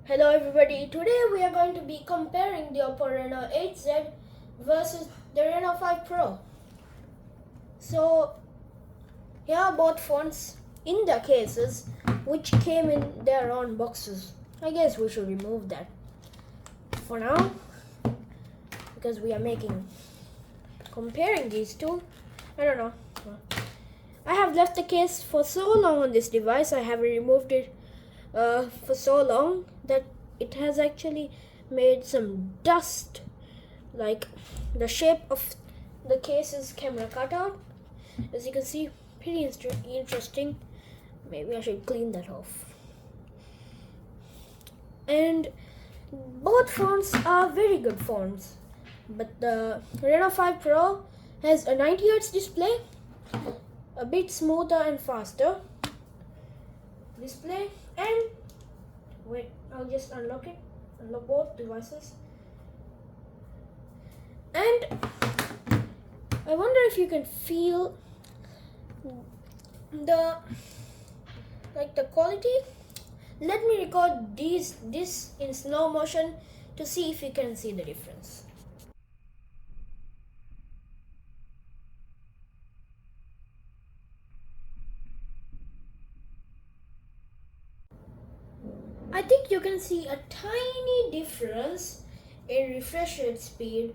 Hello everybody, today we are going to be comparing the OPPO Reno8 versus the Reno5 Pro. So here are both phones in their cases which came in their own boxes. I guess we should remove that for now because we are comparing these two. I don't know. I have left the case for so long on this device. I have removed it for so long that it has actually made some dust, like the shape of the case's camera cutout. As you can see, pretty interesting. Maybe I should clean that off. And both phones are very good phones, but the Reno5 Pro has a 90Hz display, a bit smoother and faster display, and wait, I'll just unlock both devices. And I wonder if you can feel the quality. Let me record this in slow motion to see if you can see the difference. I think you can see a tiny difference in refresh rate speed.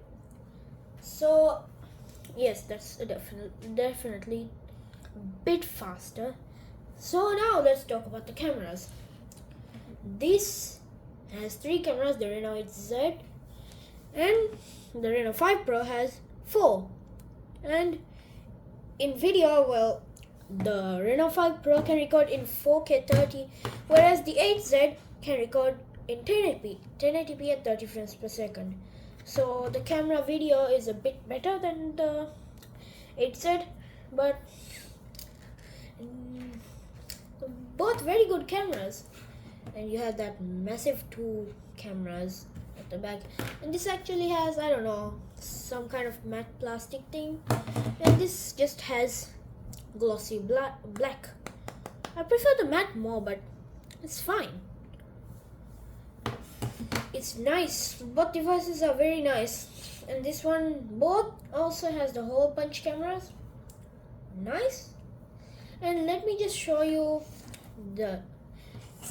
So yes, that's definitely a bit faster. So now let's talk about the cameras. This has 3 cameras, the Reno8, and the Reno5 Pro has 4. And in video, well, the Reno5 Pro can record in 4K 30, whereas the 8Z can record in 1080p at 30 frames per second. So the camera video is a bit better than the 8Z, but both very good cameras. And you have that massive 2 cameras at the back, and this actually has, I don't know, some kind of matte plastic thing, and this just has glossy black. I prefer the matte more, but it's fine. It's nice. Both devices are very nice, and this one both also has the hole punch cameras. Nice. And let me just show you the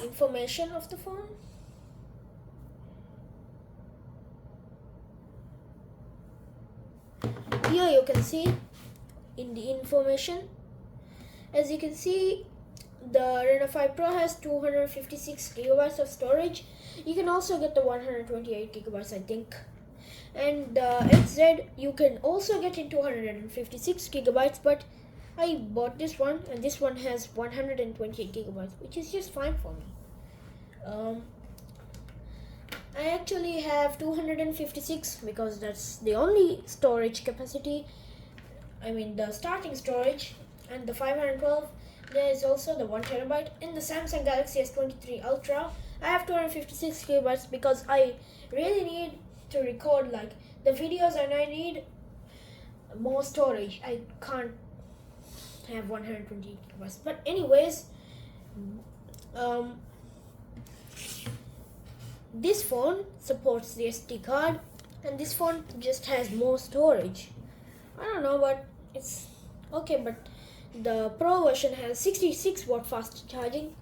information of the phone. Here you can see in the information, as you can see, the Reno5 Pro has 256 gigabytes of storage. You can also get the 128 gigabytes, I think. And the 8Z you can also get in 256 gigabytes, but I bought this one, and this one has 128 gigabytes, which is just fine for me. I actually have 256 because that's the only storage capacity. I mean the starting storage. And the 512, there is also the 1 terabyte. In the Samsung Galaxy S23 Ultra, I have 256 gigabytes because I really need to record like the videos, and I need more storage. I can't have 120 gigabytes. But anyways, this phone supports the SD card, and this phone just has more storage. I don't know, but it's okay. But the Pro version has 66 watt fast charging.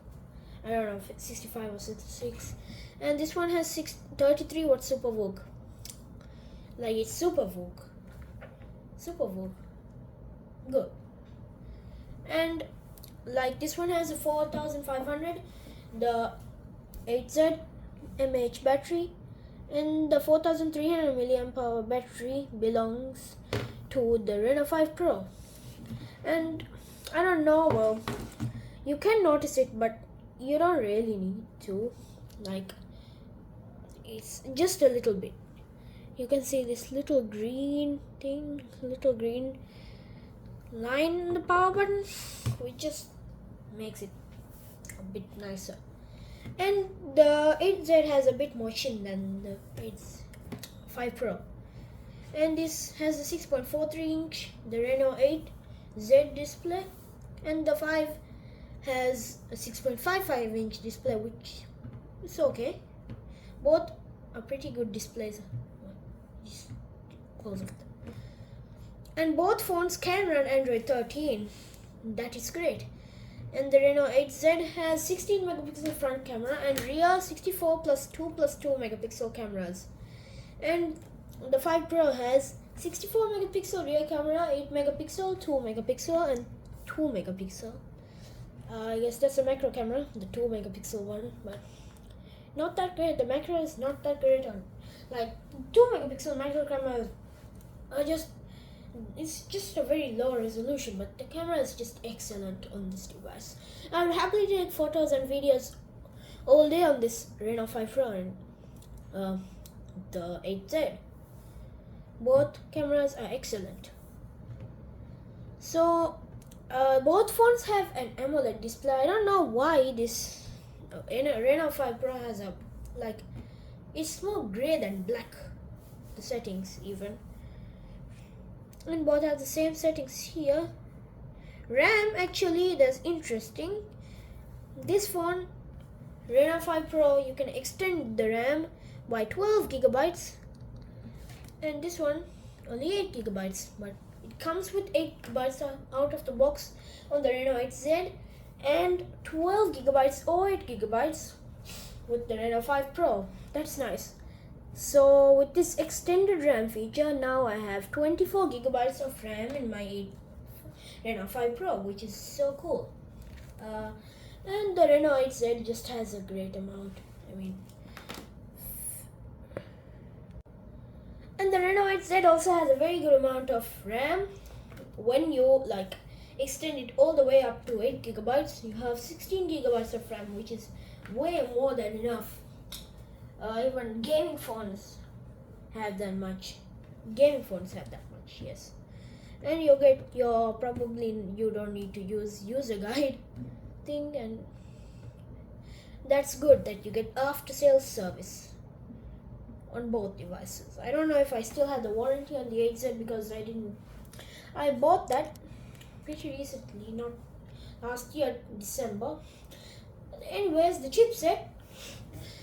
I don't know if it's 65 or 66. And this one has 33 watt super VOOC. Like it's super VOOC. Super VOOC. Good. And like this one has a 4500, the 8Z mAh battery, and the 4300 milliamp hour battery belongs to the Reno5 Pro. And I don't know, well, you can notice it, but you don't really need to. Like, it's just a little bit. You can see this little green thing, little green line in the power button, which just makes it a bit nicer. And the 8Z has a bit more chin than the 5 Pro. And this has a 6.43 inch, the Reno8Z display, and the 5 has a 6.55 inch display, which is okay. Both are pretty good displays. Just close up them. And both phones can run Android 13. That is great. And the Reno 8Z has 16 megapixel front camera and rear 64 plus 2 plus 2 megapixel cameras. And the 5 Pro has 64 megapixel rear camera, 8 megapixel, 2 megapixel and 2 megapixel. I guess that's a macro camera, the 2 megapixel one, but not that great. The macro is not that great. Like 2 megapixel macro cameras are it's just a very low resolution, but the camera is just excellent on this device. I will happily take photos and videos all day on this Reno 5 Pro and the 8Z. Both cameras are excellent. So both phones have an AMOLED display. I don't know why this Reno 5 Pro has it's more gray than black, the settings even. And both have the same settings here. RAM, actually, that's interesting. This phone, Reno 5 Pro, you can extend the RAM by 12 gigabytes, and this one only 8 gigabytes, but it comes with 8 gigabytes out of the box on the Reno 8Z and 12 gigabytes or 8 gigabytes with the Reno 5 Pro. That's nice. So with this extended RAM feature, now I have 24 gigabytes of RAM in my Reno 5 Pro, which is so cool. And the Reno 8Z just has a great amount. And the Reno 8Z also has a very good amount of RAM. When you extend it all the way up to 8 gigabytes, you have 16 gigabytes of RAM, which is way more than enough. Even gaming phones have that much. Yes. And you don't need to use user guide thing, and that's good that you get after sales service on both devices. I don't know if I still have the warranty on the 8Z because I bought that pretty recently, not last year, December. Anyways, the chipset,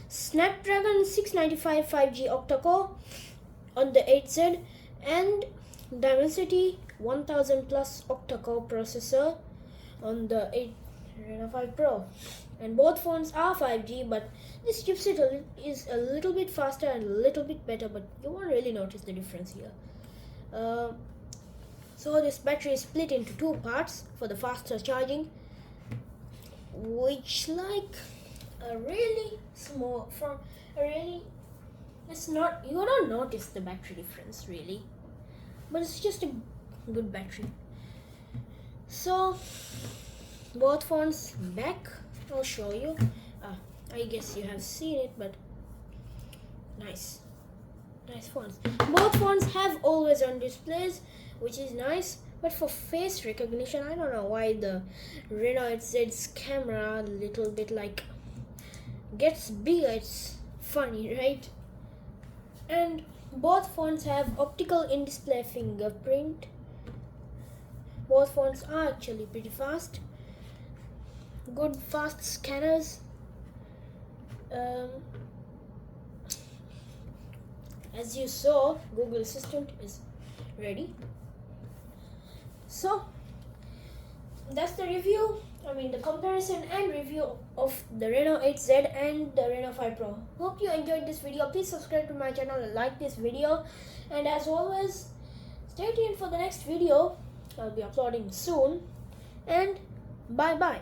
Snapdragon 695 5G octa-core on the 8Z and Dimensity 1000 plus octa-core processor on the Reno 5 Pro. And both phones are 5G, but this chipset is a little bit faster and a little bit better, but you won't really notice the difference here. So this battery is split into two parts for the faster charging, which you don't notice the battery difference really, but it's just a good battery. So both phones back, I'll show you. I guess you have seen it, but nice phones. Both phones have always on displays, which is nice, but for face recognition, I don't know why the Reno 8Z's camera a little bit gets bigger. It's funny, right? And both phones have optical in-display fingerprint. Both phones are actually pretty fast. Good fast scanners. As you saw, Google Assistant is ready. So that's the review. The comparison and review of the Reno 8Z and the Reno 5 Pro. Hope you enjoyed this video. Please subscribe to my channel and like this video. And as always, stay tuned for the next video. I'll be uploading soon. And bye bye.